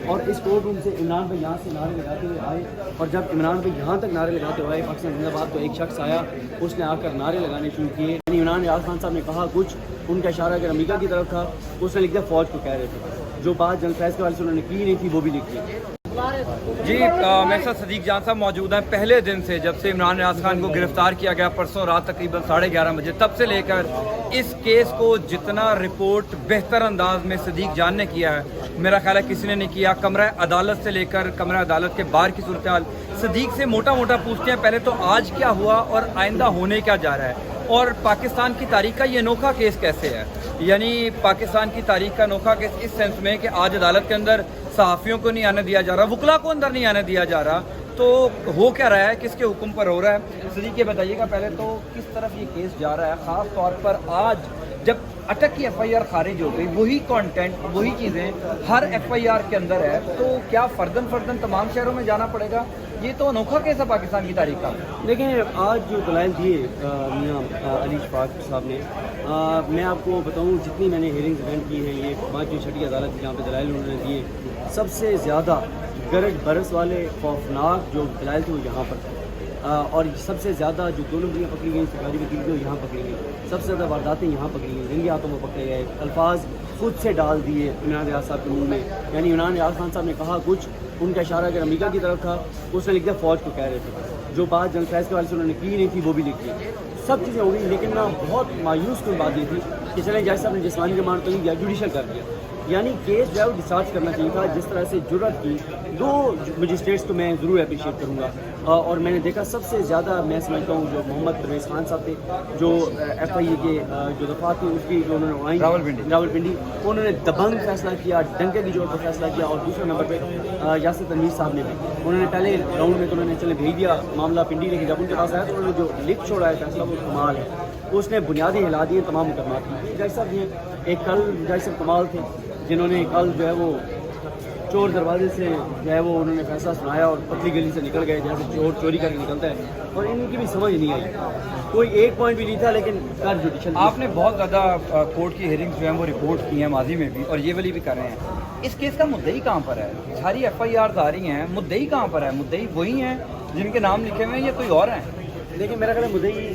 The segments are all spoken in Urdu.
اور اس کورٹ روم سے عمران بھائی یہاں سے نعرے لگاتے ہوئے آئے، اور جب عمران بھائی یہاں تک نعرے لگاتے ہوئے آئے پاکستان زندہ باد، تو ایک شخص آیا، اس نے آ کر نعرے لگانے شروع کیے. یعنی عمران ریاض خان صاحب نے کہا کچھ، ان کا اشارہ اگر امریکہ کی طرف تھا، اس نے لکھ دیا فوج کو کہہ رہے تھے. جو بات جنگ فیض کے والے سے انہوں نے کی نہیں تھی وہ بھی لکھ دی. جی میرے ساتھ صدیق جان صاحب موجود ہیں. پہلے دن سے جب سے عمران ریاض خان کو گرفتار کیا گیا پرسوں رات تقریباً 11:30 بجے، تب سے لے کر اس کیس کو جتنا رپورٹ بہتر انداز میں صدیق جان نے کیا ہے، میرا خیال ہے کسی نے نہیں کیا. کمرہ عدالت سے لے کر کمرہ عدالت کے باہر کی صورتحال صدیق سے موٹا موٹا پوچھتے ہیں. پہلے تو آج کیا ہوا اور آئندہ ہونے کیا جا رہا ہے، اور پاکستان کی تاریخ کا یہ انوکھا کیس کیسے ہے. یعنی پاکستان کی تاریخ کا انوکھا کیس اس سینس میں کہ آج عدالت کے اندر صحافیوں کو نہیں آنے دیا جا رہا، وکلا کو اندر نہیں آنے دیا جا رہا، تو ہو کیا رہا ہے، کس کے حکم پر ہو رہا ہے. صدیق یہ بتائیے گا پہلے تو کس طرف یہ کیس جا رہا ہے، خاص طور پر آج جب اٹک کی ایف آئی آر خارج ہو گئی، وہی کانٹینٹ وہی چیزیں ہر ایف آئی آر کے اندر ہے، تو کیا فردن فردن تمام شہروں میں جانا پڑے گا؟ یہ تو انوکھا کیس ہے پاکستان کی تاریخ کا. دیکھیں آج جو دلائل دیے میاں علی شفاق صاحب نے، میں آپ کو بتاؤں جتنی میں نے ہیئرنگز اٹینڈ کی ہیں، یہ 5ویں چھٹی عدالت جہاں پہ دلائل انہوں نے دیے، سب سے زیادہ گرج برس والے خوفناک جو دلائل تھے وہ یہاں پر تھے. اور سب سے زیادہ جو دو نمبریاں پکڑی گئیں سرکاری وکیل کی، وہ یہاں پکڑی گئیں. سب سے زیادہ وارداتیں یہاں پکڑی گئیں، رنگے ہاتھوں میں پکڑے گئے، الفاظ خود سے ڈال دیے عمران ریاض صاحب کے منہ میں. یعنی عمران ریاض خان صاحب نے کہا کچھ، ان کا اشارہ اگر امریکہ کی طرف تھا، اس نے لکھ دیا فوج کو کہہ رہے تھے. جو بات جنگ فیض کے والے سے انہوں نے کی نہیں تھی وہ بھی لکھ دی. سب چیزیں ہو گئی، لیکن نا بہت مایوس کن بات یہ تھی کہ چلیں جج صاحب نے جسمانی ریمانڈ تو نہیں دیا، جوڈیشل کر دیا. یعنی کیس جو ہے وہ ڈسچارج کرنا چاہیے تھا. جس طرح سے جرأت کی دو مجسٹریٹس کو میں ضرور اپریشیٹ کروں گا. اور میں نے دیکھا سب سے زیادہ میں سمجھتا ہوں جو محمد پرویز خان صاحب تھے، جو ایف آئی اے کے جو دفعات تھی اس کی جو انہوں نے اڑائی، راول پنڈی، انہوں نے دبنگ فیصلہ کیا، ڈنکے کی جوڑ پر فیصلہ کیا. اور دوسرے نمبر پہ یاسر تنویر صاحب نے بھی، انہوں نے پہلے راؤنڈ میں تو انہوں نے چلے بھیج دیا معاملہ پنڈی، لیکن جب ان کے پاس آیا تو انہوں نے جو لکھ چھوڑا ہے فیصلہ وہ کمال ہے. اس نے بنیادی ہلا دیے تمام مقدمات کی. جج صاحب یہ ایک کل جج صاحب کمال تھے جنہوں نے کل جو ہے وہ چور دروازے سے جو ہے وہ انہوں نے فیصلہ سنایا اور پتلی گلی سے نکل گئے جیسے چور چوری کر کے نکلتا ہے. اور ان کی بھی سمجھ نہیں آئی، کوئی ایک پوائنٹ بھی نہیں تھا لیکن کر جوڈیشل. آپ نے بہت زیادہ کورٹ کی ہیئرنگز جو ہیں وہ رپورٹ کی ہیں ماضی میں بھی، اور یہ والی بھی کر رہے ہیں. اس کیس کا مدعی کہاں پر ہے؟ ساری ایف آئی آرز آ رہی ہیں، مدعی کہاں پر ہے؟ مدعی وہی ہیں جن کے نام لکھے ہوئے ہیں یا کوئی اور ہیں؟ لیکن میرا خیال ہے مدعی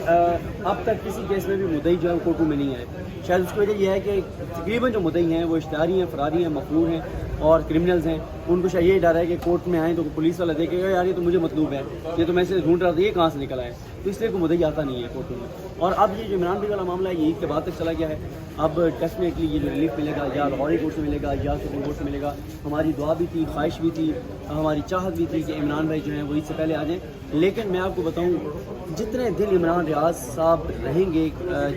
اب تک کسی کیس میں بھی مدعی جو ہے کورٹ روم میں نہیں آئے. شاید اس کی وجہ یہ ہے کہ تقریباً جو مدعی ہیں وہ اشتہاری ہیں، فراری ہیں، مفرور ہیں اور کرمنلز ہیں. ان کو شاید یہ ڈر ہے کہ کورٹ میں آئیں تو پولیس والا دیکھے گا یار یہ تو مجھے مطلوب ہے، یہ تو میں سے ڈھونڈ رہا تھا، یہ کہاں سے نکلا ہے. تو اس لیے کوئی مدعی آتا نہیں ہے کورٹ روم میں. اور اب یہ جو عمران بھائی والا معاملہ ہے یہ عید کے بعد تک چلا گیا ہے. اب ڈیفینیٹلی یہ جو ریلیف ملے گا یا لاہوری کورٹ سے ملے گا یا سپریم کورٹ سے ملے گا. ہماری دعا بھی تھی، خواہش بھی تھی، ہماری چاہت بھی تھی کہ عمران بھائی جو ہیں وہ عید سے پہلے آ جائیں. لیکن میں آپ کو بتاؤں جتنے دن عمران ریاض صاحب رہیں گے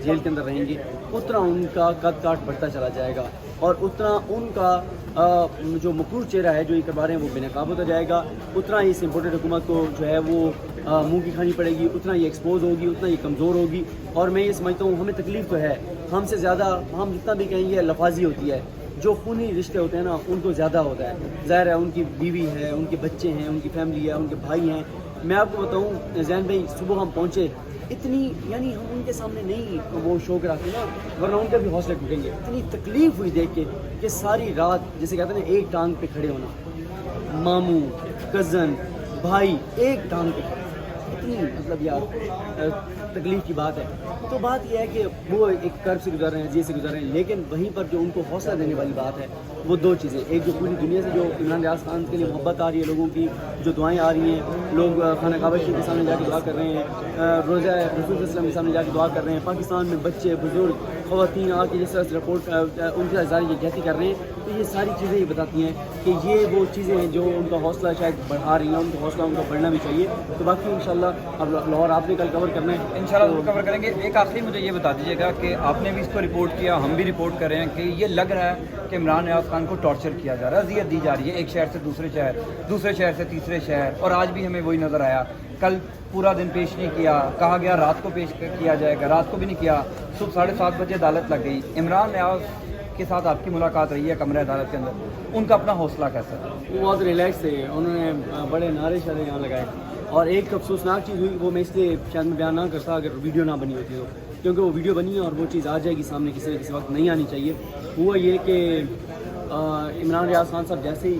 جیل کے اندر رہیں گے، اتنا ان کا قد کاٹ بڑھتا چلا جائے گا اور اتنا ان کا جو مقرور چہرہ ہے جو یہ کروا رہے ہیں وہ بے نقاب ہوتا جائے گا. اتنا اس امپورٹڈ حکومت کو جو ہے وہ منہ کی کھانی پڑے گی، اتنا یہ ایکسپوز ہوگی، اتنا یہ کمزور ہوگی. اور میں یہ سمجھتا ہوں ہمیں تکلیف تو ہے، ہم سے زیادہ ہم جتنا بھی کہیں گے لفاظی ہوتی ہے. جو خونی رشتے ہوتے ہیں نا ان کو زیادہ ہوتا ہے. ظاہر ہے ان کی بیوی ہے، ان کے بچے ہیں، ان کی فیملی ہے، ان کے بھائی ہیں. میں آپ کو بتاؤں زین بھائی صبح ہم پہنچے اتنی، یعنی ہم ان کے سامنے نہیں وہ شو کراتے نا ورنہ ان کے بھی حوصلے ٹوٹیں گے. اتنی تکلیف ہوئی دیکھ کے کہ ساری رات جیسے کہتے ہیں نا ایک ٹانگ پہ کھڑے ہونا، ماموں، کزن، بھائی ایک ٹانگ پہ کھڑے، اتنی مطلب یار تکلیف کی بات ہے. تو بات یہ ہے کہ وہ ایک کرب سے گزر رہے ہیں، جیل سے گزر رہے ہیں، لیکن وہیں پر جو ان کو حوصلہ دینے والی بات ہے وہ دو چیزیں. ایک جو پوری دنیا سے جو عمران ریاض خان کے لیے محبت آ رہی ہے، لوگوں کی جو دعائیں آ رہی ہیں، لوگ خانہ کعبہ شریف کے سامنے جا کے دعا کر رہے ہیں، روزہ رسول صلی اللہ علیہ وسلم کے سامنے جا کے دعا کر رہے ہیں، پاکستان میں بچے بزرگ خواتین آ کے جس طرح سے رپورٹ ان کے اظہار یکجہتی کر رہے ہیں. تو یہ ساری چیزیں یہ بتاتی ہیں کہ یہ وہ چیزیں ہیں جو ان کا حوصلہ شاید بڑھا رہی ہیں، ان کا حوصلہ ان کا بڑھنا بھی چاہیے. تو باقی انشاءاللہ اب لاہور آپ نے کل کور کرنا ہے، انشاءاللہ کور کریں گے. ایک آخری مجھے یہ بتا دیجیے گا کہ آپ نے بھی اس کو رپورٹ کیا، ہم بھی رپورٹ کر رہے ہیں کہ یہ لگ رہا ہے کہ عمران ریاض خان کو ٹارچر کیا جا رہا ہے، اذیت دی جا رہی ہے، ایک شہر سے دوسرے شہر، دوسرے شہر سے تیسرے شہر. اور آج بھی ہمیں وہی نظر آیا. کل پورا دن پیش نہیں کیا، کہا گیا رات کو پیش کیا جائے گا، رات کو بھی نہیں کیا. صبح 7:30 بجے عدالت لگ گئی. عمران ریاض کے ساتھ آپ کی ملاقات رہی ہے کمرہ عدالت کے اندر، ان کا اپنا حوصلہ کیسا تھا؟ وہ بہت ریلیکس تھے، انہوں نے بڑے نعرے شعرے یہاں لگائے. اور ایک افسوسناک چیز ہوئی، وہ میں اس لیے شاید میں بیان نہ کرتا اگر ویڈیو نہ بنی ہوتی تو، کیونکہ وہ ویڈیو بنی ہے اور وہ چیز آ جائے گی سامنے کسی نہ کسی وقت، نہیں آنی چاہیے. وہ یہ کہ عمران ریاض خان صاحب جیسے ہی